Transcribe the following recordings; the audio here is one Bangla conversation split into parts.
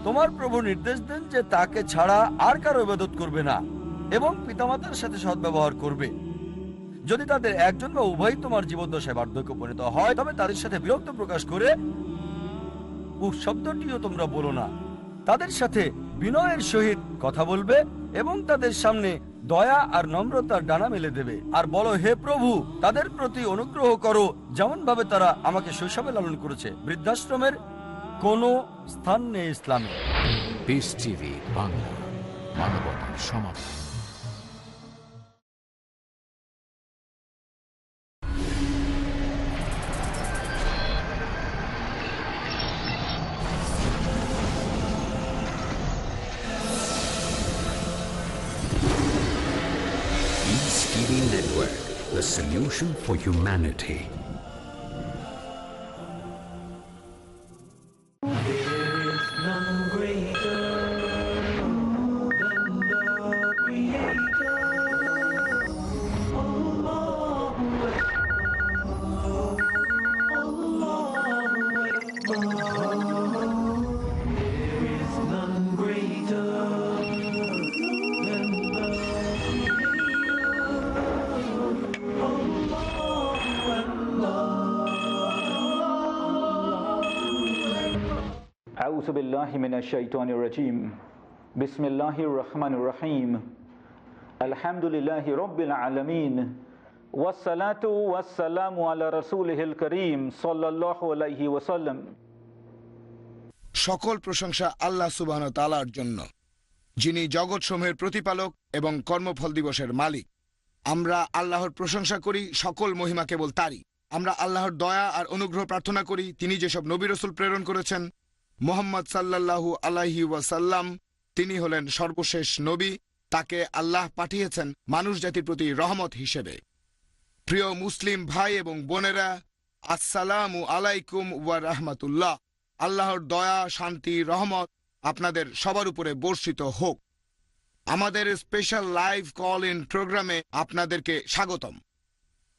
তোমার প্রভু নির্দেশ দেন যে তাকে ছাড়া আর কারো ইবাদত করবে না এবং পিতামাতার সাথে সদ্ব্যবহার করবে। যদি তাদের একজন বা উভয় তোমার জীবদ্দশায় বার্ধক্যে পরিণত হয়, তবে তাদের সাথে বিরক্ত প্রকাশ করে উহ শব্দটিও তোমরা বলো না। তাদের সাথে বিনয়ের সহিত কথা বলবে এবং তাদের সামনে দয়া আর নম্রতার ডানা মেলে দেবে আর বলো, হে প্রভু, তাদের প্রতি অনুগ্রহ করো যেমন ভাবে তারা আমাকে শৈশবে লালন করেছে। বৃদ্ধাশ্রমের কোনো স্থান নেই ইসলামে। পিস টিভি বাংলা, মানবতার সমাধান। Peace TV Network, the solution for humanity. أعوذ بالله من الشيطان الرجيم بسم الله الرحمن الرحيم الحمد لله رب العالمين والصلاة والسلام على رسوله الكريم صلى الله عليه وسلم। সকল প্রশংসা আল্লাহ সুবহানাহু ওয়া তাআলার জন্য, যিনি জগৎসমূহের প্রতিপালক এবং কর্মফল দিবসের মালিক। আমরা আল্লাহর প্রশংসা করি, সকল মহিমা কেবল তারই। আমরা আল্লাহর দয়া আর অনুগ্রহ প্রার্থনা করি, তিনি যেসব নবী রাসূল প্রেরণ করেছেন, মুহাম্মদ সাল্লাল্লাহু আলাইহি ওয়াসাল্লাম তিনি হলেন সর্বশেষ নবী। তাকে আল্লাহ পাঠিয়েছেন মানুষ জাতির প্রতি রহমত হিসেবে। প্রিয় মুসলিম ভাই এবং বোনেরা, আসসালামু আলাইকুম ওয়া রাহমাতুল্লাহ। আল্লাহর দয়া, শান্তি, রহমত আপনাদের সবার উপরে বর্ষিত হোক। আমাদের স্পেশাল লাইভ কল ইন প্রোগ্রামে আপনাদেরকে স্বাগতম।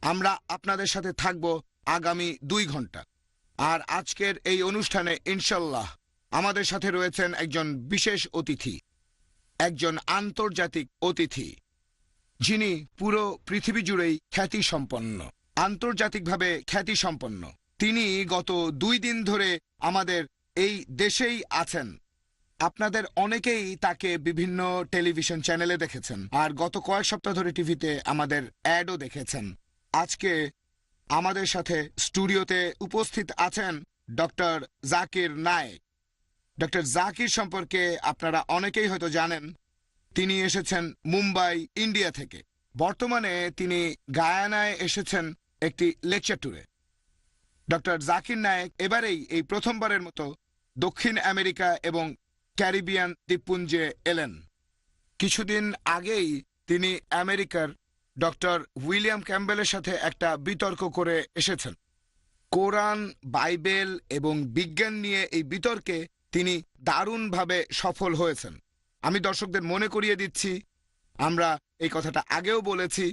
আমরা আপনাদের সাথে থাকব আগামী 2 ঘন্টা। আর আজকের এই অনুষ্ঠানে ইনশাল্লাহ আমাদের সাথে রয়েছেন একজন বিশেষ অতিথি, একজন আন্তর্জাতিক অতিথি, যিনি পুরো পৃথিবী জুড়েই খ্যাতিসম্পন্ন, আন্তর্জাতিকভাবে খ্যাতিসম্পন্ন। তিনি গত 2 দিন ধরে আমাদের এই দেশেই আছেন। আপনাদের অনেকেই তাকে বিভিন্ন টেলিভিশন চ্যানেলে দেখেছেন আর গত কয়েক সপ্তাহ ধরে টিভিতে আমাদের অ্যাডও দেখেছেন। আজকে আমাদের সাথে স্টুডিওতে উপস্থিত আছেন ডক্টর জাকির নায়েক। ডক্টর জাকির সম্পর্কে আপনারা অনেকেই হয়তো জানেন। তিনি এসেছেন মুম্বাই, ইন্ডিয়া থেকে। বর্তমানে তিনি গায়ানায় এসেছেন একটি লেকচার ট্যুরে। ডক্টর জাকির নায়েক এবারেই এই প্রথমবারের মতো দক্ষিণ আমেরিকা এবং ক্যারিবিয়ান দ্বীপপুঞ্জে এলেন। কিছুদিন আগেই তিনি আমেরিকার ডক্টর উইলিয়াম ক্যাম্বেলের সাথে একটা বিতর্ক করে এসেছেন। কোরআন, বাইবেল এবং বিজ্ঞান নিয়ে এই বিতর্কে তিনি দারুণভাবে সফল হয়েছেন। আমি দর্শকদের মনে করিয়ে দিচ্ছি, আমরা এই কথাটা আগেও বলেছি,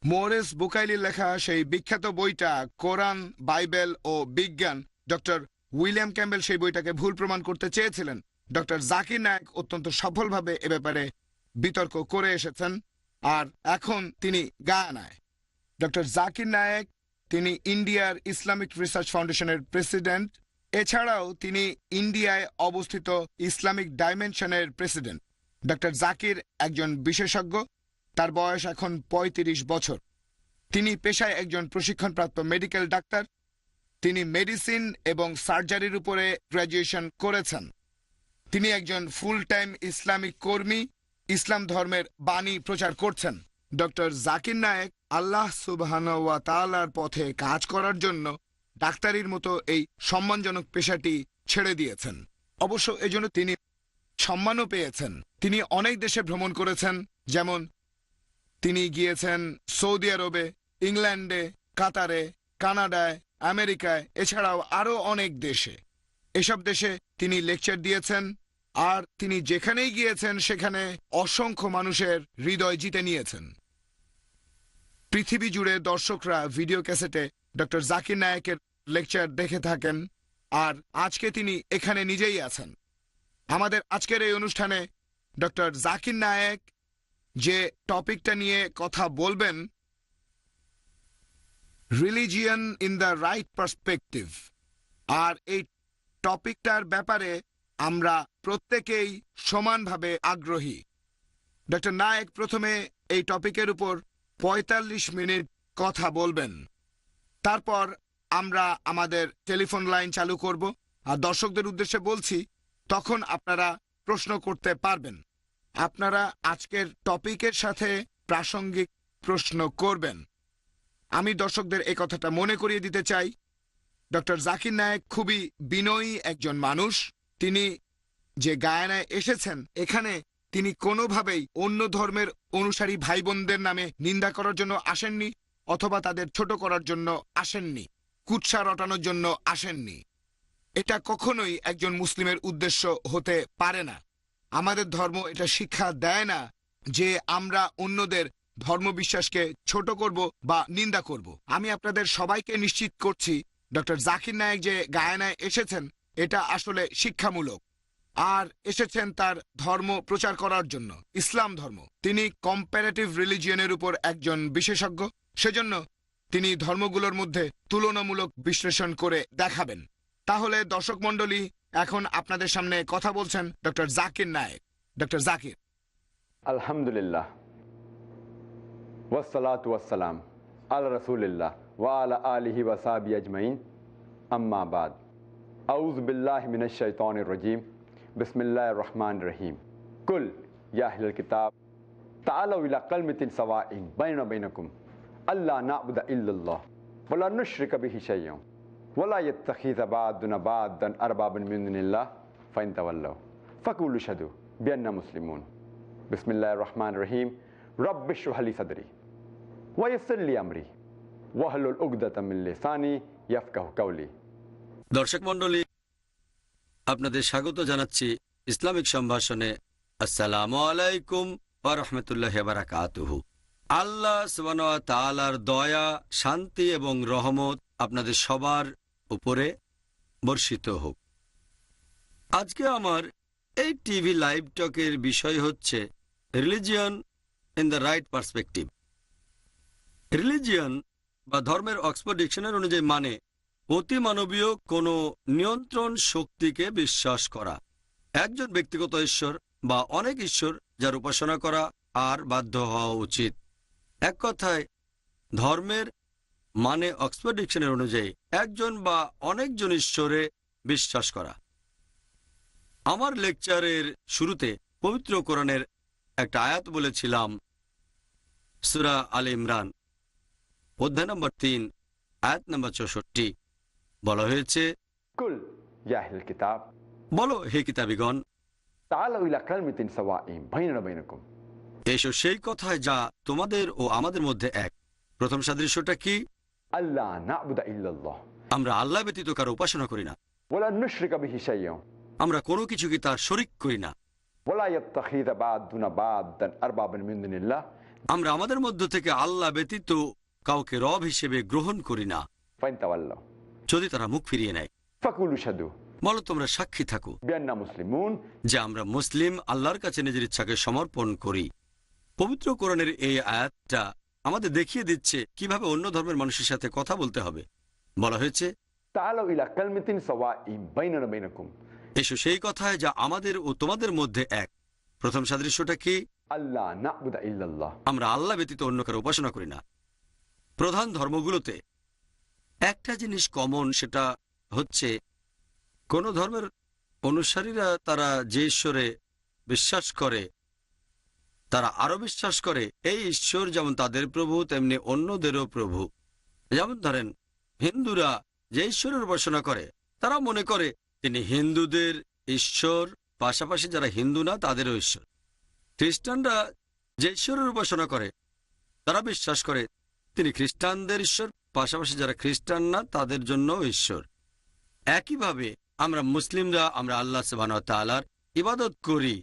মোরেস বুকাইলির লেখা সেই বিখ্যাত বইটা কোরআন, বাইবেল ও বিজ্ঞান, ডক্টর উইলিয়াম ক্যাম্বেল সেই বইটাকে ভুল প্রমাণ করতে চেয়েছিলেন। ডক্টর জাকির নায়েক অত্যন্ত সফলভাবে এ ব্যাপারে বিতর্ক করে এসেছেন আর এখন তিনি গায়ানায়। ডক্টর জাকির নায়েক তিনি ইন্ডিয়ার ইসলামিক রিসার্চ ফাউন্ডেশনের প্রেসিডেন্ট। এছাড়াও তিনি ইন্ডিয়ায় অবস্থিত ইসলামিক ডাইমেনশনের প্রেসিডেন্ট। ডক্টর জাকির একজন বিশেষজ্ঞ, তার বয়স এখন 35 বছর। তিনি পেশায় একজন প্রশিক্ষণপ্রাপ্ত মেডিকেল ডাক্তার। তিনি মেডিসিন এবং সার্জারির উপরে গ্র্যাজুয়েশন করেছেন। তিনি একজন ফুল টাইম ইসলামিক কর্মী, ইসলাম ধর্মের বাণী প্রচার করছেন। ডক্টর জাকির নায়েক আল্লাহ সুবহানাহু ওয়া তাআলার পথে কাজ করার জন্য ডাক্তারির মতো এই সম্মানজনক পেশাটি ছেড়ে দিয়েছেন। অবশ্য এজন্য তিনি সম্মানও পেয়েছেন। তিনি অনেক দেশে ভ্রমণ করেছেন, যেমন তিনি গিয়েছেন সৌদি আরবে, ইংল্যান্ডে, কাতারে, কানাডায়, আমেরিকায়, এছাড়াও আরও অনেক দেশে। এসব দেশে তিনি লেকচার দিয়েছেন আর তিনি যেখানেই গিয়েছেন সেখানে অসংখ্য মানুষের হৃদয় জিতে নিয়েছেন। পৃথিবী জুড়ে দর্শকরা ভিডিও ক্যাসেটে ডক্টর জাকির নায়েকের লেকচার দেখে থাকেন আর আজকে তিনি এখানে নিজেই আছেন। আমাদের আজকের এই অনুষ্ঠানে ডক্টর জাকির নায়েক যে টপিকটা নিয়ে কথা বলবেন, religion in the right perspective, আর এই টপিকটার ব্যাপারে আমরা প্রত্যেকেই সমানভাবে আগ্রহী। ডক্টর নায়েক প্রথমে এই টপিকের উপর ৪৫ মিনিট কথা বলবেন। তারপর আমরা আমাদের টেলিফোন লাইন চালু করব, আর দর্শকদের উদ্দেশ্যে বলছি, তখন আপনারা প্রশ্ন করতে পারবেন। আপনারা আজকের টপিকের সাথে প্রাসঙ্গিক প্রশ্ন করবেন। আমি দর্শকদের এই কথাটা মনে করিয়ে দিতে চাই, ডক্টর জাকির নায়েক খুবই বিনয়ী একজন মানুষ। তিনি যে গায়ানায় এসেছেন, এখানে তিনি কোনোভাবেই অন্য ধর্মের অনুসারী ভাই বোনদের নামে নিন্দা করার জন্য আসেননি, অথবা তাদের ছোট করার জন্য আসেননি, কুৎসা রটানোর জন্য আসেননি। এটা কখনোই একজন মুসলিমের উদ্দেশ্য হতে পারে না। আমাদের ধর্ম এটা শিক্ষা দেয় না যে আমরা অন্যদের ধর্মবিশ্বাসকে ছোট করব বা নিন্দা করব। আমি আপনাদের সবাইকে নিশ্চিত করছি, ডক্টর জাকির নায়েক যে গায়ানায় এসেছেন এটা আসলে শিক্ষামূলক, আর এসেছেন তার ধর্ম প্রচার করার জন্য, ইসলাম ধর্ম। তিনি কম্প্যারেটিভ রিলিজিয়নের উপর একজন বিশেষজ্ঞ, সেজন্য তিনি ধর্মগুলোর মধ্যে তুলনামূলক বিশ্লেষণ করে দেখাবেন। তাহলে দর্শক মণ্ডলী, এখন আপনাদের সামনে কথা বলছেন ডক্টর জাকির নায়েক। ডক্টর জাকির। আলহামদুলিল্লাহ ওয়াসসালাতু ওয়াসসালাম আলা রাসূলিল্লাহ ওয়া আলা আলিহি ওয়া সাহবিহি আজমাইন, আম্মা বাদ। আউযু বিল্লাহি মিনাশ শাইতানির রাজীম, বিসমিল্লাহির রহমানির রহিম। কুল ইয়া আহলাল কিতাব তাআলাউ ইলা কালিমাতিন সাওয়াইন বাইনা বাইনাকুম আল্লা না'বুদা ইল্লাল্লাহ ওয়া লা নুশরিকা বিহি শাইয়্যান ওয়া লা ইয়াত্তাখিযা বা'দুনা বা'দান আরবাবান মিন দুনিল্লাহ ফাইন তাওয়াল্লাউ ফাকুলু শাহাদু বিআন্না মুসলিমুন। বিসমিল্লাহির রহমানির রহিম। রব্বি ইশরাহ লি সাদরি ওয়া ইয়াসসির লি আমরি ওয়াহলুল উকদাতাম মিন লিসানি ইয়াফকাহু কাওলি। দর্শক মণ্ডলী, আপনাদের স্বাগত জানাচ্ছি ইসলামিক সম্ভাষণে। আসসালামু আলাইকুম ওয়া রাহমাতুল্লাহি ওয়া বারাকাতুহু। আল্লাহ সুবহানাহু ওয়া তাআলার দয়া, শান্তি এবং রহমত আপনাদের সবার উপরে বর্ষিত হোক। আজকে আমার এই টিভি লাইভ টকের বিষয় হচ্ছে religion in the right perspective. Religion বা ধর্মের অক্সফোর্ড ডিকশনারি অনুযায়ী মানে অতিমানবীয় কোনো নিয়ন্ত্রণ শক্তিকে বিশ্বাস করা, একজন ব্যক্তিগত ঈশ্বর বা অনেক ঈশ্বর যার উপাসনা করা আর বাধ্য হওয়া উচিত। এক কথায়, ধর্মের মানে অক্সফোর্ড ডিকশনারি অনুযায়ী একজন বা অনেকজন ঈশ্বরে বিশ্বাস করা। আমার লেকচারের শুরুতে পবিত্র কোরআনের একটা আয়াত বলেছিলাম, সূরা আলে ইমরান অধ্যায় নম্বর ৩ আয়াত নম্বর ৬৪। বলা হয়েছে, কুল ইয়া আহলাল কিতাব, বলো হে কিতাবীগণ, তাআলাউ ইলা কালিমাতিন সাওয়াইন বাইনানা বাইনাকুম, এসো সেই কথায় যা তোমাদের ও আমাদের মধ্যে এক। প্রথম সাদৃশ্যটা কি? আল্লা না'বুদা ইল্লাল্লাহ, আমরা আল্লাহ ব্যতীত কারো উপাসনা করি না, ওয়া লা নুশরিকা বিহি শাইয়্যান, আমরা কোনো কিছুকে তার শরীক করি না, ওয়া লা ইয়াত্তাখিযা বা'দুনা বা'দান আরবাবান মিন দুনিল্লাহ, আমরা আমাদের মধ্য থেকে আল্লাহ ব্যতীত কাউকে রব হিসেবে গ্রহণ করি না, ফাইন তাওয়াল্লাউ, যদি তারা মুখ ফিরিয়ে নেয়। ফাকুলু শাহাদু বলো তোমরা সাক্ষী থাকো বিআন্না মুসলিমুন, যে আমরা মুসলিম, আল্লাহর কাছে নিজের ইচ্ছাকে সমর্পণ করি। পবিত্র কোরআনের এই আয়াতটা আমাদের দেখিয়ে দিচ্ছে কিভাবে অন্য ধর্মের মানুষের সাথে কথা বলতে হবে। বলা হয়েছে, তাআলাউ ইলা কালিমাতিন সাওয়াইন বাইনানা বাইনাকুম, এসো সেই কথায় যা আমাদের ও তোমাদের মধ্যে এক। প্রথম সাদৃশ্যটা কি? আল্লা না'বুদা ইল্লাল্লাহ, আমরা আল্লাহ ব্যতীত অন্য কারো উপাসনা করি না। প্রধান ধর্মগুলোতে একটা জিনিস কমন, সেটা হচ্ছে কোন ধর্মের অনুসারীরা তারা যে ঈশ্বরে বিশ্বাস করে তারা আরো বিশ্বাস করে এই ঈশ্বর যেমন তাদের প্রভু তেমনি অন্যদেরও প্রভু। যেমন ধরেন, হিন্দুরা যে ঈশ্বরের উপাসনা করে তারা মনে করে তিনি হিন্দুদের ঈশ্বর, পাশাপাশি যারা হিন্দু না তাদেরও ঈশ্বর। খ্রিস্টানরা যে ঈশ্বরের উপাসনা করে তারা বিশ্বাস করে তিনি খ্রিস্টানদের ঈশ্বর, পাশাপাশি যারা খ্রিস্টান না তাদের জন্য ঈশ্বর। একইভাবে আমরা মুসলিমরা আমরা আল্লাহ সুবহানাহু ওয়া তাআলার ইবাদত করি।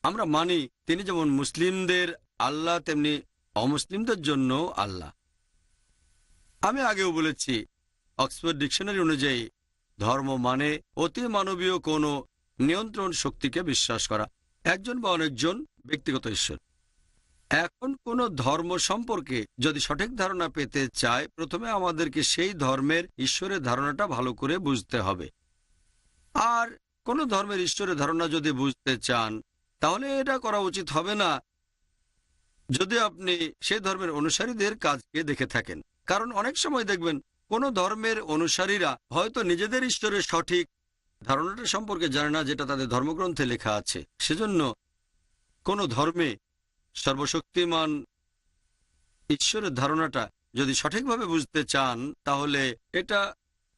আমরা মানি তিনি যেমন মুসলিমদের আল্লাহ তেমনি অমুসলিমদের জন্য আল্লাহ। আমি আগেও বলেছি, অক্সফোর্ড ডিকশনারি অনুযায়ী ধর্ম মানে অতি মানবীয় কোনো নিয়ন্ত্রণ শক্তিকে বিশ্বাস করা, একজন বা অনেকজন ব্যক্তিগত ঈশ্বর। এখন কোনো ধর্ম সম্পর্কে যদি সঠিক ধারণা পেতে চায়, প্রথমে আমাদেরকে সেই ধর্মের ঈশ্বরের ধারণাটা ভালো করে বুঝতে হবে। আর কোনো ধর্মের ঈশ্বরের ধারণা যদি বুঝতে চান, তাহলে এটা করা উচিত হবে না যদি আপনি সেই ধর্মের অনুসারীদের কাজকে দেখে থাকেন। কারণ অনেক সময় দেখবেন কোনো ধর্মের অনুসারীরা হয়তো নিজেদের ঈশ্বরের সঠিক ধারণাটা সম্পর্কে জানে না, যেটা তাদের ধর্মগ্রন্থে লেখা আছে। সেজন্য কোনো ধর্মে সর্বশক্তিমান ঈশ্বরের ধারণাটা যদি সঠিকভাবে বুঝতে চান, তাহলে এটা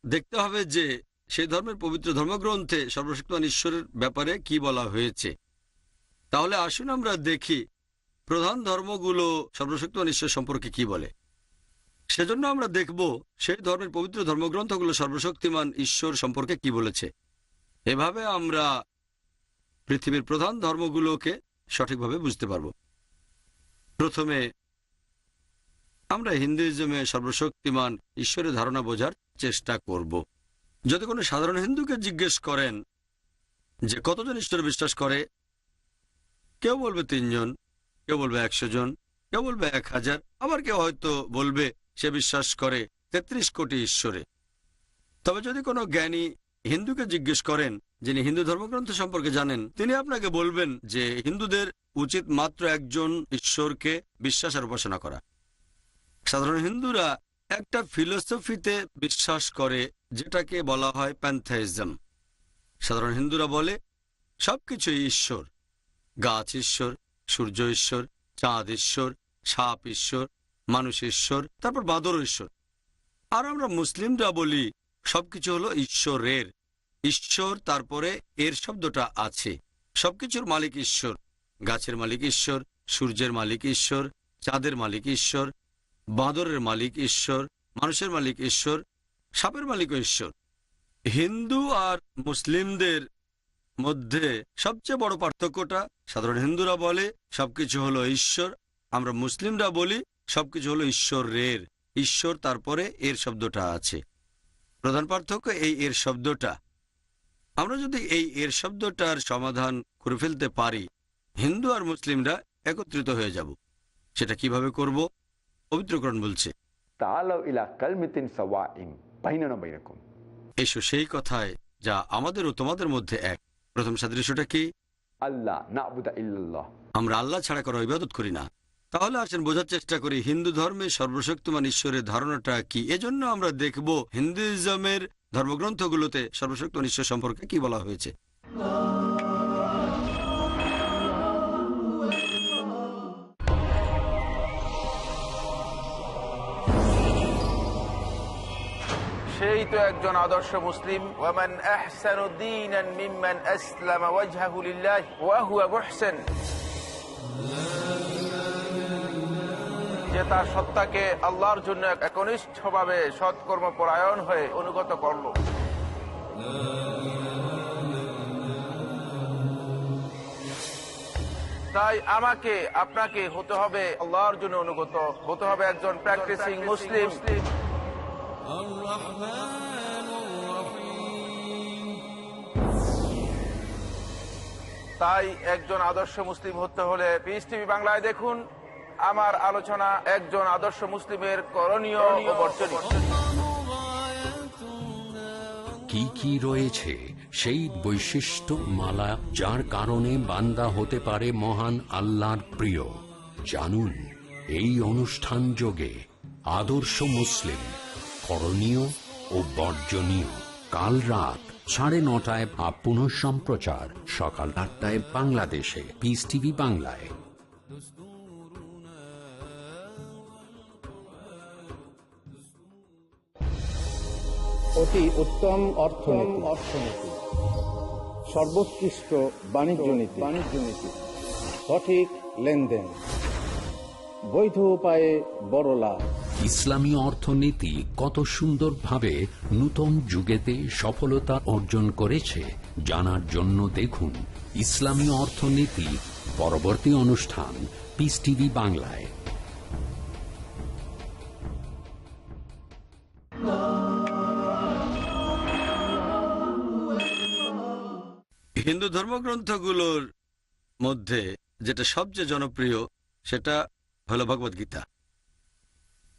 দেখতে হবে যে সেই ধর্মের পবিত্র ধর্মগ্রন্থে সর্বশক্তিমান ঈশ্বরের ব্যাপারে কি বলা হয়েছে। তাহলে আসুন আমরা দেখি প্রধান ধর্মগুলো সর্বশক্তিমান ঈশ্বর সম্পর্কে কি বলে। সেজন্য আমরা দেখব সেই ধর্মের পবিত্র ধর্মগ্রন্থগুলো সর্বশক্তিমান ঈশ্বর সম্পর্কে কি বলেছে। এভাবে আমরা পৃথিবীর প্রধান ধর্মগুলোকে সঠিকভাবে বুঝতে পারব। প্রথমে আমরা হিন্দুইজমে সর্বশক্তিমান ঈশ্বরের ধারণা বোঝার চেষ্টা করব। যদি কোনো সাধারণ হিন্দুকে জিজ্ঞেস করেন যে কতজন ঈশ্বরে বিশ্বাস করে, কেউ বলবে 3 জন, কেউ বলবে 100 জন, কেউ বলবে 1000, আবার কেউ হয়তো বলবে সে বিশ্বাস করে 33 কোটি ঈশ্বরে। তবে যদি কোনো জ্ঞানী হিন্দুকে জিজ্ঞেস করেন, যিনি হিন্দু ধর্মগ্রন্থ সম্পর্কে জানেন, তিনি আপনাকে বলবেন যে হিন্দুদের উচিত মাত্র একজন ঈশ্বরকে বিশ্বাস আর উপাসনা করা। সাধারণ হিন্দুরা একটা ফিলোসফিতে বিশ্বাস করে যেটাকে বলা হয় প্যান্থাইজম। সাধারণ হিন্দুরা বলে সবকিছুই ঈশ্বর, গাছ ঈশ্বর, সূর্য ঈশ্বর, চাঁদ ঈশ্বর, সাপ ঈশ্বর, মানুষ ঈশ্বর, তারপর বাঁদর ঈশ্বর। আর আমরা মুসলিমরা বলি সবকিছু হলো ঈশ্বরের। ঈশ্বর তারপরে এর শব্দটা আছে। সবকিছুর মালিক ঈশ্বর, গাছের মালিক ঈশ্বর, সূর্যের মালিক ঈশ্বর, চাঁদের মালিক ঈশ্বর, বাঁদরের মালিক ঈশ্বর, মানুষের মালিক ঈশ্বর, সাপের মালিক ঈশ্বর। হিন্দু আর মুসলিমদের মধ্যে সবচেয়ে বড় পার্থক্যটা, সাধারণ হিন্দুরা বলে সবকিছু হলো ঈশ্বর, আমরা মুসলিমরা বলি সবকিছু হলো ঈশ্বরের। ঈশ্বর তারপরে এর শব্দটা আছে। প্রধান পার্থক্য এই এর শব্দটা। আমরা যদি এই এর শব্দটার সমাধান করে ফেলতে পারি, হিন্দু আর মুসলিমরা একত্রিত হয়ে যাব। সেটা কিভাবে করব? পবিত্র কোরআন বলছে, তাআলাউ ইলা কালমাতিন সাওয়াইন বাইনানা বাইনাকুম। এসো সেই কথায় যা আমাদের ও তোমাদের মধ্যে এক। প্রথম সাদৃশ্যটা কি? আল্লাহ না'বুদা ইল্লাল্লাহ। আমরা আল্লাহ ছাড়া কোনো ইবাদত করি না। তাহলে আসেন বোঝার চেষ্টা করি হিন্দু ধর্মে সর্বশক্তিমান ঈশ্বরের ধারণাটা কি। এজন্য আমরা দেখব হিন্দুইজমের ধর্মগ্রন্থগুলোতে সর্বশক্তিমান ঈশ্বর সম্পর্কে কি বলা হয়েছে। সেই তো একজন আদর্শ মুসলিম। ওয়ামান আহসানু দীনান মিম্মান আসলামা ওয়াজহাহু লিল্লাহি ওয়া হুয়া মুহসিন, যে তার সত্তাকে আল্লাহর জন্য একনিষ্ঠভাবে সৎকর্ম পরায়ণ হয়ে অনুগত করল। তাই আমাকে আপনাকে হতে হবে আল্লাহর জন্য অনুগত, হতে হবে একজন প্র্যাকটিসিং মুসলিম। তাই একজন আদর্শ মুসলিম হতে হলে পিস টিভি বাংলায় দেখুন আমার আলোচনা একজন আদর্শ মুসলিমের করণীয় ও বর্জনীয়। কি কি রয়েছে সেই বৈশিষ্ট্য মালা যার কারণে বান্দা হতে পারে মহান আল্লাহর প্রিয়? জানুন এই অনুষ্ঠান যোগে আদর্শ মুসলিম, করণীয় ও বর্জনীয়। কাল রাত 9:30 বা পুনঃ সম্প্রচার সকাল 8টায় বাংলাদেশে পিস টিভি বাংলায়। অতি উত্তম অর্থনীতি, সর্বোৎকৃষ্ট বাণিজ্য নীতি, সঠিক লেনদেন, বৈধ উপায়ে বড় লাভ। ইসলামী অর্থনীতি কত সুন্দরভাবে নূতন যুগেতে সফলতা অর্জন করেছে জানার জন্য দেখুন ইসলামী অর্থনীতি। পরবর্তী অনুষ্ঠান পিস টিভি বাংলায়। হিন্দু ধর্মগ্রন্থগুলোর মধ্যে যেটা সবচেয়ে জনপ্রিয় সেটা হলো ভগবদ্গীতা।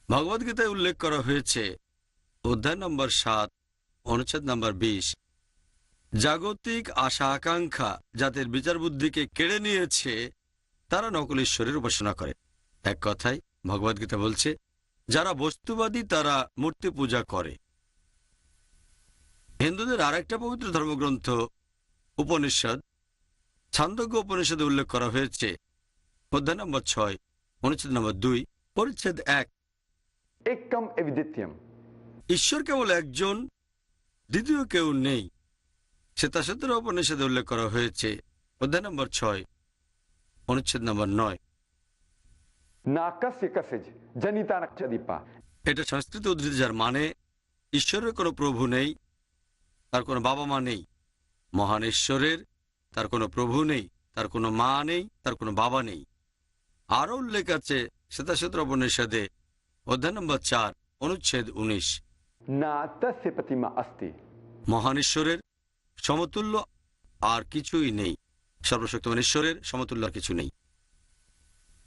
ভগবদ্গীতায় উল্লেখ করা হয়েছে অধ্যায় নম্বর 7 অনুচ্ছেদ নম্বর 20, জাগতিক আশা আকাঙ্ক্ষা যাদের বিচার বুদ্ধিকে কেড়ে নিয়েছে তারা নকল ঈশ্বরের উপাসনা করে। এক কথায় ভগবদ্গীতা বলছে যারা বস্তুবাদী তারা মূর্তি পূজা করে। হিন্দুদের আরেকটা পবিত্র ধর্মগ্রন্থ উপনিষদ, ছান্দোগ্য উপনিষদে উল্লেখ করা হয়েছে অধ্যায় নম্বর 6 অনুচ্ছেদ নম্বর 2 পরিচ্ছেদ 1, एकम अद्वितीयम। ঈশ্বর কেবল একজন, দ্বিতীয় কেউ নেই। শ্বেতাশ্বতর উপনিষদে উল্লেখ করা হয়েছে অধ্যায় নম্বর 6 অনুচ্ছেদ নম্বর 9। नाकस्य कसिज जनिता नक्षदीपा। এটা সংস্কৃত উদ্ধৃতি যার মানে ঈশ্বরের কোনো প্রভু নেই, তার কোনো বাবা মা নেই। মহান ঈশ্বরের তার কোনো প্রভু নেই, তার কোনো মা নেই, তার কোনো বাবা নেই। আরও উল্লেখ আছে শ্বেতাশ্বতর উপনিষদে অধ্যায় নম্বর 4 অনুচ্ছেদ 19, ना तस्य प्रतिमा अस्ति। মহান ঈশ্বরের সমতুল্য আর কিছুই নেই। সর্বশক্তিমান ঈশ্বরের সমতুল্য আর কিছু নেই।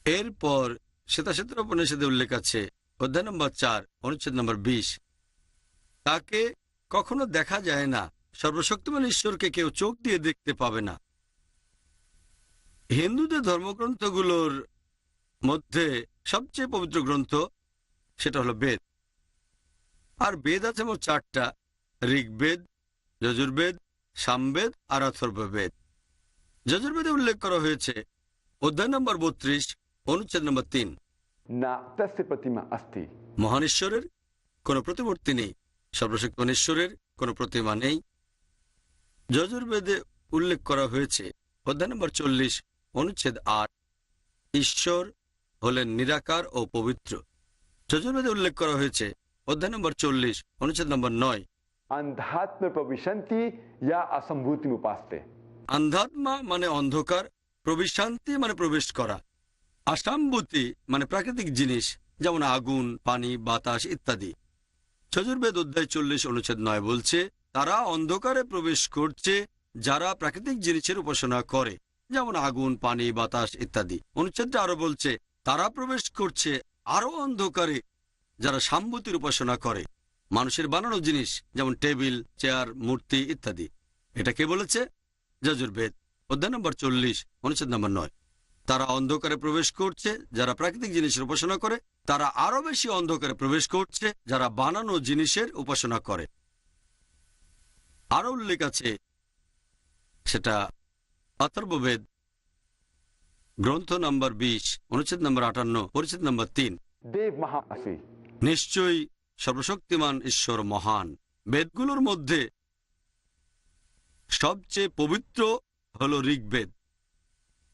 এরপর শ্বেতাশ্বতর উপনিষদে উল্লেখ আছে অধ্যায় নম্বর 4 অনুচ্ছেদ নম্বর 20, তাকে কখনো দেখা যায় না, সর্বশক্তিমান ঈশ্বরকে কেউ চোখ দিয়ে দেখতে পাবে না। হিন্দুদের ধর্মগ্রন্থগুলোর মধ্যে সবচেয়ে পবিত্র গ্রন্থ সেটা হলো বেদ। আর বেদ আছে মোট 4টা, ঋগ্বেদ, যজুর্বেদ, সামবেদ আর অথর্ববেদ। যজুর্বেদে উল্লেখ করা হয়েছে অধ্যায় নম্বর 32 অনুচ্ছেদ নম্বর 3, ना तस्य प्रतिमा अस्ति। মহান ঈশ্বরের কোনো প্রতিমূর্তি নেই, সর্বশক্তিমান ঈশ্বরের কোনো প্রতিমা নেই। যজুর্বেদে উল্লেখ করা হয়েছে অধ্যায় নম্বর 40 অনুচ্ছেদ 8, ঈশ্বর হলেন নিরাকার ও পবিত্র। যজুর্বেদে উল্লেখ করা হয়েছে অধ্যায় নম্বর 40 অনুচ্ছেদ নম্বর 9, अंधात्म प्रविशन्ति या असंभूति उपास्ते। আন্ধাত্মা মানে অন্ধকার, প্রবিশান্তি মানে প্রবেশ করা, আসাম্ভূতি মানে প্রাকৃতিক জিনিস যেমন আগুন, পানি, বাতাস ইত্যাদি। যজুর্বেদ অধ্যায় 40 অনুচ্ছেদ 9 বলছে তারা অন্ধকারে প্রবেশ করছে যারা প্রাকৃতিক জিনিসের উপাসনা করে যেমন আগুন, পানি, বাতাস ইত্যাদি। অনুচ্ছেদটা আরো বলছে তারা প্রবেশ করছে আরো অন্ধকারে যারা সাম্ভূতির উপাসনা করে, মানুষের বানানো জিনিস যেমন টেবিল, চেয়ার, মূর্তি ইত্যাদি। এটা কে বলেছে? যজুর্বেদ অধ্যায় নম্বর 40 অনুচ্ছেদ নম্বর 9। তারা অন্ধকারে প্রবেশ করছে যারা প্রাকৃতিক জিনিসের উপাসনা করে, তারা আরো বেশি অন্ধকারে প্রবেশ করছে যারা বানানো জিনিসের উপাসনা করে। আরো উল্লেখ আছে সেটা অথর্ববেদ গ্রন্থ নম্বর 20 অনুচ্ছেদ নম্বর 58 পরিচ্ছেদ নম্বর 3, देव महासी। নিশ্চয়ই সর্বশক্তিমান ঈশ্বর মহান। বেদগুলোর মধ্যে সবচেয়ে পবিত্র হল ঋগ্বেদ।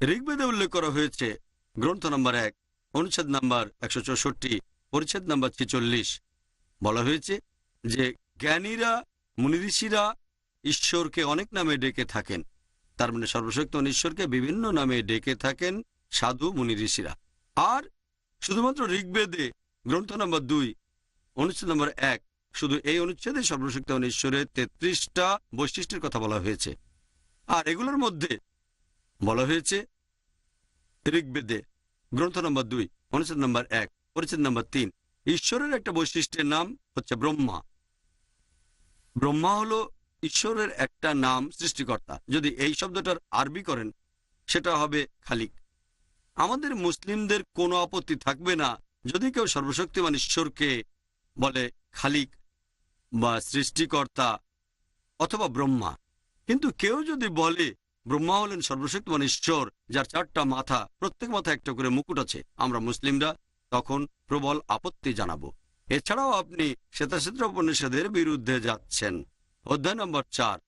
ঋগ্বেদে উল্লেখ করা হয়েছে গ্রন্থ নম্বর 1 অনুচ্ছেদ নম্বর 164 পরিচ্ছেদ নম্বর 46, বলা হয়েছে যে জ্ঞানীরা, মুনিঋষিরা ঈশ্বরকে অনেক নামে ডেকে থাকেন। তার মানে সর্বশক্তিমান ঈশ্বরকে বিভিন্ন নামে ডেকে থাকেন সাধু মুনি ঋষিরা। আর শুধুমাত্র ঋগ্বেদে গ্রন্থ নম্বর 2 অনুচ্ছেদ নম্বর 1, শুধু এই অনুচ্ছেদে সর্বশক্তিমান ঈশ্বরের 33টা বৈশিষ্ট্যের কথা বলা হয়েছে। আর এগুলোর মধ্যে বলা হয়েছে ঋগ্বেদে গ্রন্থ নম্বর 2 অনুচ্ছেদ নম্বর 1 পরিচ্ছেদ নম্বর 3, ঈশ্বরের একটা বৈশিষ্ট্যের নাম হচ্ছে ব্রহ্মা। ব্রহ্মা হলো ঈশ্বরের একটা নাম, সৃষ্টিকর্তা। যদি এই শব্দটার আরবি করেন সেটা হবে খালিক। আমাদের মুসলিমদের কোনো আপত্তি থাকবে না যদি কেউ সর্বশক্তিমান ঈশ্বরকে বলে খালিক বা সৃষ্টিকর্তা অথবা ব্রহ্মা। কিন্তু কেউ যদি বলে ব্রহ্মা হলেন সর্বশক্তিমান ঈশ্বর যার 4টা মাথা, প্রত্যেক মাথায় একটা করে মুকুট আছে, আমরা মুসলিমরা তখন প্রবল আপত্তি জানাবো। এছাড়াও আপনি শ্বেতাশ্বতর উপনিষদের বিরুদ্ধে যাচ্ছেন। অধ্যায় নম্বর 4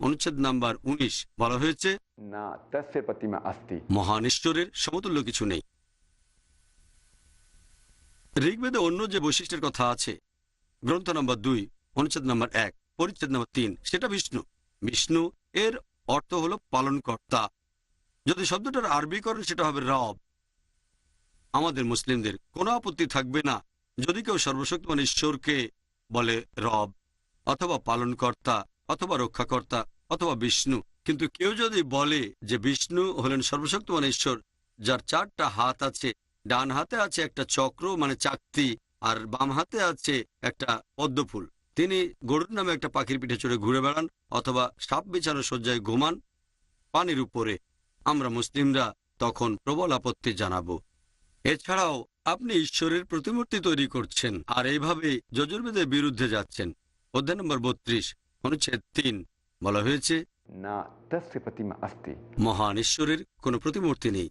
অনুচ্ছেদ নম্বর 19 বলা হয়েছে ना तस्य प्रतिमा अस्ति। মহান ঈশ্বরের সমতুল্য কিছু নেই। ঋগ্বেদে অন্য যে বৈশিষ্ট্যের কথা আছে গ্রন্থ নম্বর 2 অনুচ্ছেদ নম্বর 1 পরিচ্ছেদ নম্বর 3, সেটা বিষ্ণু। বিষ্ণু এর অর্থ হলো পালনকর্তা। যদি শব্দটার আরবি করেন সেটা হবে রব। আমাদের মুসলিমদের কোনো আপত্তি থাকবে না যদি কেউ সর্বশক্তিমান ঈশ্বরকে বলে রব অথবা পালনকর্তা অথবা রক্ষাকর্তা অথবা বিষ্ণু কিন্তু কেউ যদি বলে যে বিষ্ণু হলেন সর্বশক্তিমান ঈশ্বর, যার 4টা হাত আছে, ডান হাতে আছে একটা চক্র মানে চাকতি, আর বাম হাতে আছে একটা পদ্মফুল, তিনি গরুর নামে একটা পাখির পিঠে চড়ে ঘুরে বেড়ান অথবা সাপ বিছানো শয্যায় ঘুমান পানির উপরে, আমরা মুসলিমরা তখন প্রবল আপত্তি জানাবো। এছাড়াও আপনি ঈশ্বরের প্রতিমূর্তি তৈরি করছেন আর এইভাবে যজুর্বেদের বিরুদ্ধে যাচ্ছেন। অধ্যায় নম্বর 32 অনুচ্ছেদ 3 বলা হয়েছে, ना तस्य प्रतिमा अस्ति। মহান ঈশ্বরের কোনো প্রতিমূর্তি নেই।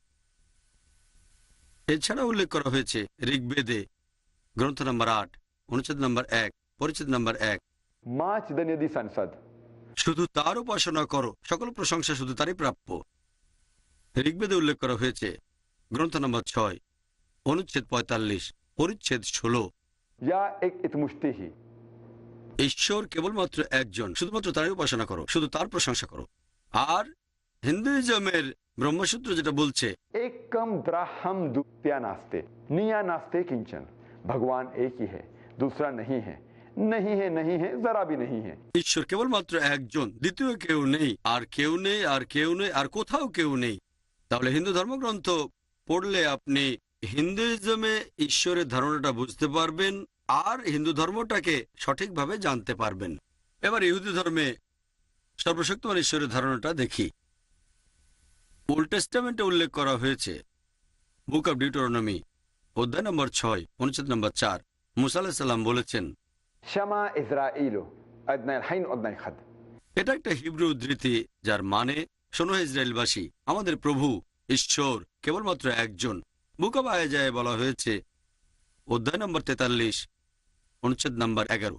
এছাড়া উল্লেখ করা হয়েছে ঋগ্বেদে গ্রন্থ নম্বর 8 অনুচ্ছেদ নম্বর 1 পরিচ্ছেদ নম্বর 1, मां चिदन्यदि संसद। শুধু তার উপাসনা করো, সকল প্রশংসা শুধু তারই প্রাপ্য। ঋগ্বেদে উল্লেখ করা হয়েছে গ্রন্থ নম্বর 6 অনুচ্ছেদ 45 পরিচ্ছেদ 16, या एक इतमुष्टि ही। ঈশ্বর কেবলমাত্র একজন, শুধুমাত্র তারই উপাসনা করো, শুধু তার প্রশংসা করো। আর হিন্দুইজমের ব্রহ্মসূত্র যেটা বলছে, एकम ब्राह्म द्वितीया नास्ते निया नास्ते किंचन। भगवान एक ही है, दूसरा नहीं है, नहीं है, नहीं है, जरा भी नहीं है। ঈশ্বর কেবলমাত্র একজন, দ্বিতীয় কেউ নেই, আর কেউ নেই, আর কেউ নেই, আর কোথাও কেউ নেই। তাহলে হিন্দু ধর্মগ্রন্থ পড়লে আপনি হিন্দুইজমে ঈশ্বরের ধারণাটা বুঝতে পারবেন আর হিন্দু ধর্মটাকে সঠিকভাবে জানতে পারবেন। এবার ইহুদি ধর্মে সর্বশক্তিমান ঈশ্বরের ধারণাটা দেখি। ওল্ড টেস্টামেন্টে উল্লেখ করা হয়েছে বুক অব ডিউটোরনমি অধ্যায় নম্বর 6 অনুচ্ছেদ নম্বর 4, মুসা আলাইহিস সালাম বলেছেন, शमा इज़राइलो अदनाल हाइन अदनाल खद। এটা একটা হিব্রু উদ্ধৃতি যার মানে, শোনো হে ইসরায়েলবাসী, আমাদের প্রভু ঈশ্বর কেবলমাত্র একজন। বুক অব আয়েজায় বলা হয়েছে অধ্যায় নম্বর 43 অনুচ্ছেদ নম্বর 11,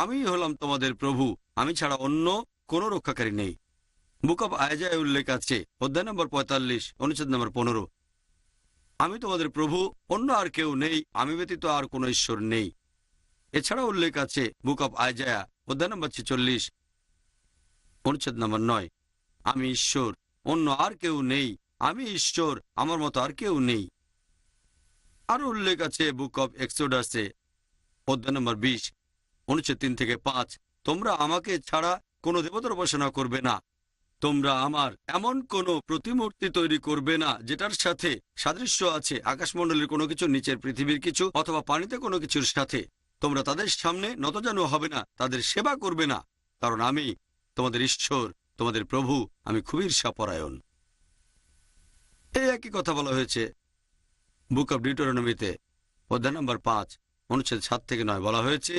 আমি হলাম তোমাদের প্রভু, আমি ছাড়া অন্য কোনো রক্ষাকারী নেই। বুক অব আয়েজায় উল্লেখ আছে অধ্যায় নম্বর 45 অনুচ্ছেদ নম্বর 15, আমি তোমাদের প্রভু, অন্য আর কেউ নেই, আমি ব্যতীত আর কোনো ঈশ্বর নেই। এছাড়া উল্লেখ আছে বুক অব আইজায়া অধ্যায় নম্বর 46 অনুচ্ছেদ নম্বর 9, আমি ঈশ্বর, অন্য আর কেউ নেই, আমি ঈশ্বর, আমার মতো আর কেউ নেই। আরো উল্লেখ আছে বুক অব এক্সোডাসে অধ্যায় নম্বর 20 অনুচ্ছেদ 3 থেকে 5, তোমরা আমাকে ছাড়া কোনো দেবতার উপাসনা করবে না, তোমরা আমার এমন কোনো প্রতিমূর্তি তৈরি করবে না যেটার সাথে সাদৃশ্য আছে আকাশমণ্ডলের কোনো কিছু, নিচের পৃথিবীর কিছু অথবা পানিতে কোনো কিছুর সাথে। তোমরা তাদের সামনে নতজানু হবে না, তাদের সেবা করবে না, কারণ আমি তোমাদের ঈশ্বর, তোমাদের প্রভু, আমি খুবই ঈর্ষাপরায়ণ। এই একই কথা বলা হয়েছে বুক অব ডিউটোরনমিতে অধ্যায় নম্বর 5 অনুচ্ছেদ 7 থেকে 9, বলা হয়েছে,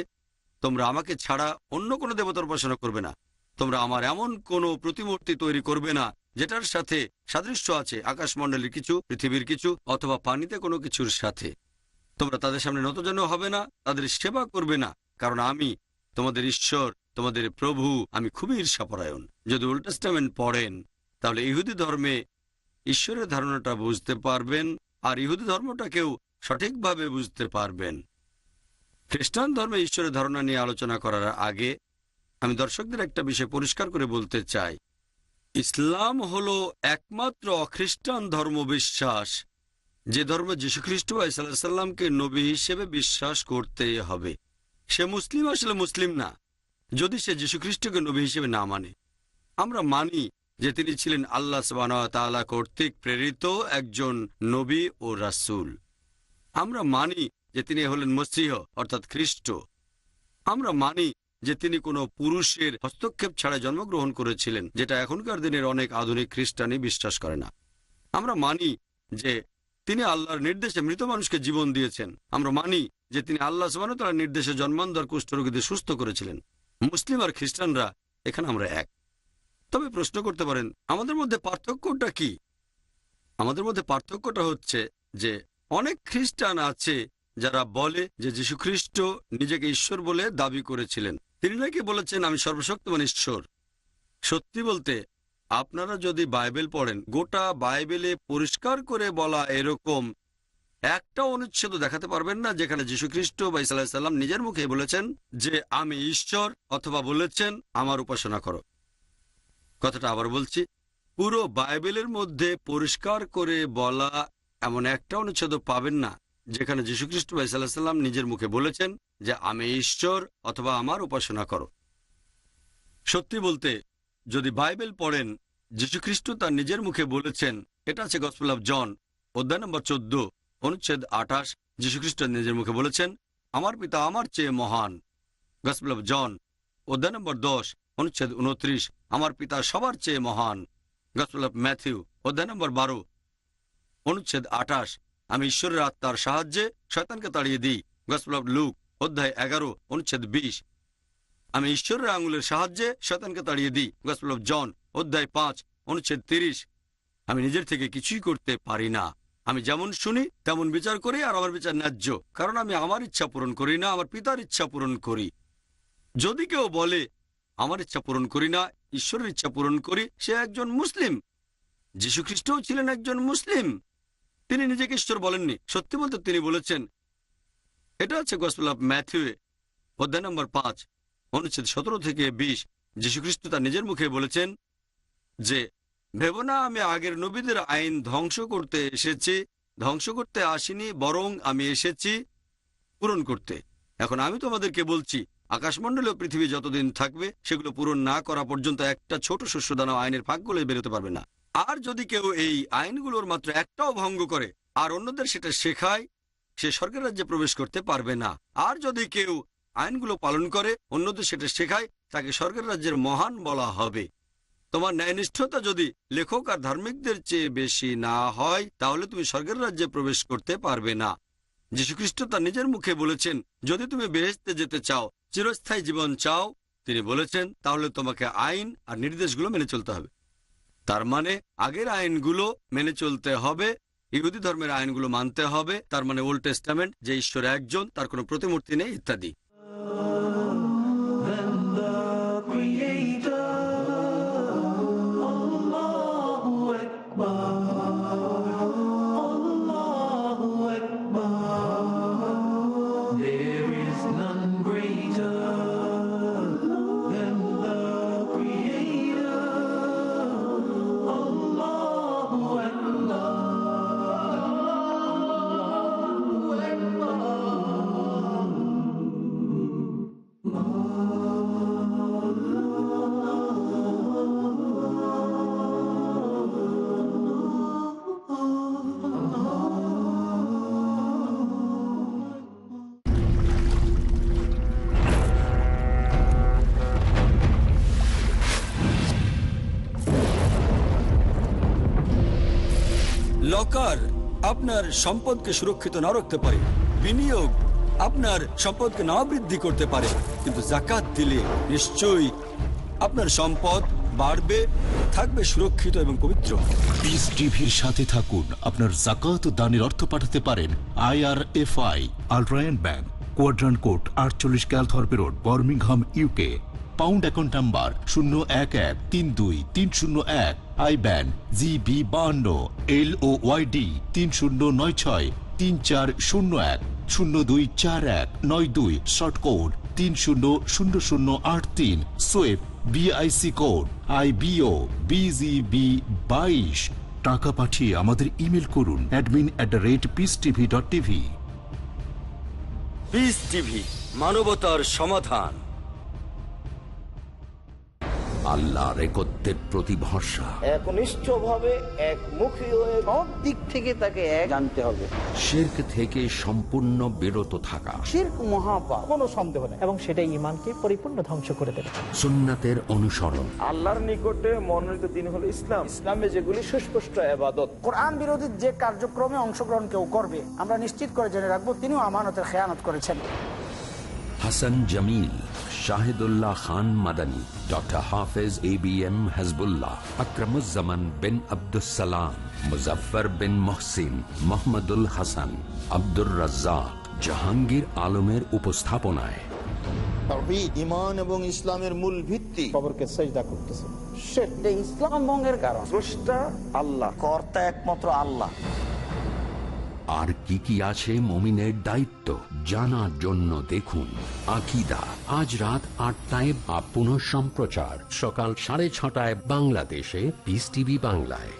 তোমরা আমাকে ছাড়া অন্য কোনো দেবতার উপাসনা করবে না, তোমরা আমার এমন কোনো প্রতিমূর্তি তৈরি করবে না যেটার সাথে সাদৃশ্য আছে আকাশমণ্ডলের কিছু, পৃথিবীর কিছু অথবা পানিতে কোনো কিছুর সাথে। তোমরা তাদের সামনে নতজানু হবে না, তাদের সেবা করবে না, কারণ আমি তোমাদের ঈশ্বর, তোমাদের প্রভু, আমি খুবই ঈর্ষাপরায়ণ। যদি ওল্ড টেস্টামেন্ট পড়েন তাহলে ইহুদি ধর্মে ঈশ্বরের ধারণাটা বুঝতে পারবেন আর ইহুদি ধর্মটাকেও সঠিকভাবে বুঝতে পারবেন। খ্রিস্টান ধর্মে ঈশ্বরের ধারণা নিয়ে আলোচনা করার আগে আমি দর্শকদের একটা বিষয় পরিষ্কার করে বলতে চাই। ইসলাম হলো একমাত্র অখ্রিস্টান ধর্ম বিশ্বাস, যে ধর্ম যীশুখ্রিস্ট সাল্লামকে নবী হিসেবে বিশ্বাস করতেই হবে। সে মুসলিম আসলে মুসলিম না যদি সে যীশুখ্রিস্টকে নবী হিসেবে না মানে। আমরা মানি যে তিনি ছিলেন আল্লাহ সুবহানাহু ওয়া তাআলা কর্তৃক প্রেরিত একজন নবী ও রাসূল। আমরা মানি যে তিনি হলেন মসীহ অর্থাৎ খ্রিস্ট। আমরা মানি যে তিনি কোনো পুরুষের হস্তক্ষেপ ছাড়া জন্মগ্রহণ করেছিলেন, যেটা এখনকার দিনের অনেক আধুনিক খ্রিস্টানই বিশ্বাস করে না। আমরা মানি যে তিনি আল্লাহর নির্দেশে মৃত মানুষকে জীবন দিয়েছেন। আমরা মানি যে তিনি আল্লাহ সুবহানাহু ওয়া তাআলার নির্দেশে জন্মান্ধর কুষ্ঠরোগীদের সুস্থ করেছিলেন। মুসলিম আর খ্রিস্টানরা এখানে আমরা এক। তবে প্রশ্ন করতে পারেন, আমাদের মধ্যে পার্থক্যটা কি? আমাদের মধ্যে পার্থক্যটা হচ্ছে যে অনেক খ্রিস্টান আছে যারা বলে যে যীশুখ্রিস্ট নিজেকে ঈশ্বর বলে দাবি করেছিলেন। তিনি নাকি বলেছেন, আমি সর্বশক্তিমান ঈশ্বর। সত্যি বলতে আপনারা যদি বাইবেল পড়েন, গোটা বাইবেলে পরিষ্কার করে বলা এরকম একটা অনুচ্ছেদ দেখাতে পারবেন না যেখানে যীশুখ্রিস্ট বা ঈসা আলাইহিস সালাম নিজের মুখে বলেছেন যে আমি ঈশ্বর, অথবা বলেছেন আমার উপাসনা করো। কথাটা আবার বলছি, পুরো বাইবেলের মধ্যে পরিষ্কার করে বলা এমন একটা অনুচ্ছেদ পাবেন না যেখানে যীশুখ্রিস্ট বা ঈসা আলাইহিস সালাম নিজের মুখে বলেছেন যে আমি ঈশ্বর অথবা আমার উপাসনা করো। সত্যি বলতে যদি বাইবেল পড়েন, যীশুখ্রিস্ট তার নিজের মুখে বলেছেন, এটা আছে গসপেল অফ জন অধ্যায় নম্বর 14 অনুচ্ছেদ 28। যীশুখ্রিস্ট নিজের মুখে বলেছেন, আমার পিতা আমার চেয়ে মহান। গসপেল অফ জন অধ্যায় নম্বর 10 অনুচ্ছেদ 29, আমার পিতা সবার চেয়ে মহান। গসপেল অফ ম্যাথিউ অধ্যায় নম্বর 12 অনুচ্ছেদ 28, আমি ঈশ্বরের আত্মার সাহায্যে শয়তানকে তাড়িয়ে দিই। গসপেল অফ লুক অধ্যায় 11 অনুচ্ছেদ 20, আমি ঈশ্বরের আঙুলের সাহায্যে শয়তানকে তাড়িয়ে দিই। গসপেল অফ জন অধ্যায় 5 অনুচ্ছেদ 30, আমি নিজের থেকে কিছুই করতে পারি না, আমি যেমন শুনি তেমন বিচার করি, আর আমার বিচার ন্যায্য, কারণ আমি আমার ইচ্ছা পূরণ করি না, আমার পিতার ইচ্ছা পূরণ করি। যদি কেউ বলে আমার ইচ্ছা পূরণ করি না, ঈশ্বরের ইচ্ছা পূরণ করি, সে একজন মুসলিম। যীশুখ্রিস্টও ছিলেন একজন মুসলিম, তিনি নিজেকে ঈশ্বর বলেননি। সত্যি বলতে তিনি বলেছেন, এটা আছে গসপেল অফ ম্যাথিউ অধ্যায় নম্বর 5 অনুচ্ছেদ 17 থেকে 20, যীশুখ্রিস্ট তার নিজের মুখে বলেছেন যে, ভেবো না আমি আগের নবীদের আইন ধ্বংস করতে এসেছি, ধ্বংস করতে আসিনি, বরং আমি এসেছি পূরণ করতে। এখন আমি তোমাদেরকে বলছি, আকাশমণ্ডল ও পৃথিবী যতদিন থাকবে, সেগুলো পূরণ না করা পর্যন্ত একটা ছোট শস্যদানা আইনের ফাঁকগুলো বেরোতে পারবে না। আর যদি কেউ এই আইনগুলোর মাত্র একটাও ভঙ্গ করে আর অন্যদের সেটা শেখায়, সে স্বর্গের রাজ্যে প্রবেশ করতে পারবে না। আর যদি কেউ আইনগুলো পালন করে অন্যদের সেটা শেখায়, তাকে স্বর্গের রাজ্যের মহান বলা হবে। তোমার ন্যায়নিষ্ঠতা যদি লেখক আর ধার্মিকদের চেয়ে বেশি না হয়, তাহলে তুমি স্বর্গের রাজ্যে প্রবেশ করতে পারবে না। যীশুখ্রিস্ট তার নিজের মুখে বলেছেন, যদি তুমি বেহেশতে যেতে চাও, চিরস্থায়ী জীবন চাও, তিনি বলেছেন, তাহলে তোমাকে আইন আর নির্দেশগুলো মেনে চলতে হবে। তার মানে আগের আইনগুলো মেনে চলতে হবে, ইহুদি ধর্মের আইনগুলো মানতে হবে। তার মানে ওল্ড টেস্টামেন্ট, যে ঈশ্বর একজন, তার কোনো প্রতিমূর্তি নেই, ইত্যাদি। লকার আপনার সম্পদকে সুরক্ষিত না রাখতে পারে, বিনিয়োগ আপনার সম্পদকে না বৃদ্ধি করতে পারে, কিন্তু যাকাত দিলে নিশ্চয়ই আপনার সম্পদ বাড়বে, থাকবে সুরক্ষিত এবং পবিত্র। পিস টিভির সাথে থাকুন। আপনার যাকাত দানের অর্থ পাঠাতে পারেন IRFI, আলট্রায়ন bank, quadrant code 48 Calthorpe road, Birmingham, UK। Pound account number 01132301, IBAN GB52 LOYD 30963401 024192, short code 300083, সোয়েব BIC কোড IBO BGB22। টাকা পাঠিয়ে আমাদের ইমেল করুন admin@peacetv.tv। পিস টিভি, মানবতার সমাধান। আল্লাহর একত্বের প্রতি ভরসা, একনিষ্ঠভাবে একমুখী হয়ে সব দিক থেকে তাকে এক জানতে হবে। শিরক থেকে সম্পূর্ণ বিরত থাকা, শিরক মহাপাপ, কোনো সন্দেহ নেই, এবং সেটা ঈমানকে পরিপূর্ণ ধ্বংস করে দেবে। সুন্নাতের অনুসরণ। আল্লাহর নিকটে মনোনীত দিন হলো ইসলাম। ইসলামে যেগুলি সুস্পষ্ট ইবাদত। কোরআন বিরোধী যে কার্যক্রমে অংশগ্রহণ কেউ করবে, আমরা নিশ্চিত করে জেনে রাখবো তিনিও আমানতের খেয়ানত করেছেন। হাসান জামিল, শাহিদুল্লাহ খান মাদানী, ডক্টর হাফেজ ABM হাসবুল্লাহ, আকরামুজ্জামান বিন আব্দুসালাম, মুজফফর বিন মহসিন, মোহাম্মদুল হাসান, আব্দুর রাজ্জাক, জাহাঙ্গীর আলমের উপস্থাপনায় তাওহীদ, ঈমান এবং ইসলামের মূল ভিত্তি, কবরকে সিজদা করতেছে, সেটা ইসলাম ভঙ্গের কারণ। স্রষ্টা আল্লাহ, কর্তা একমাত্র আল্লাহ। আর কি কি আছে মুমিনের দায়িত্ব জানার জন্য দেখুন আকীদা, আজ রাত 8টায়, পুনঃ সম্প্রচার সকাল 6:30 বাংলাদেশে পিস টিভি বাংলায়।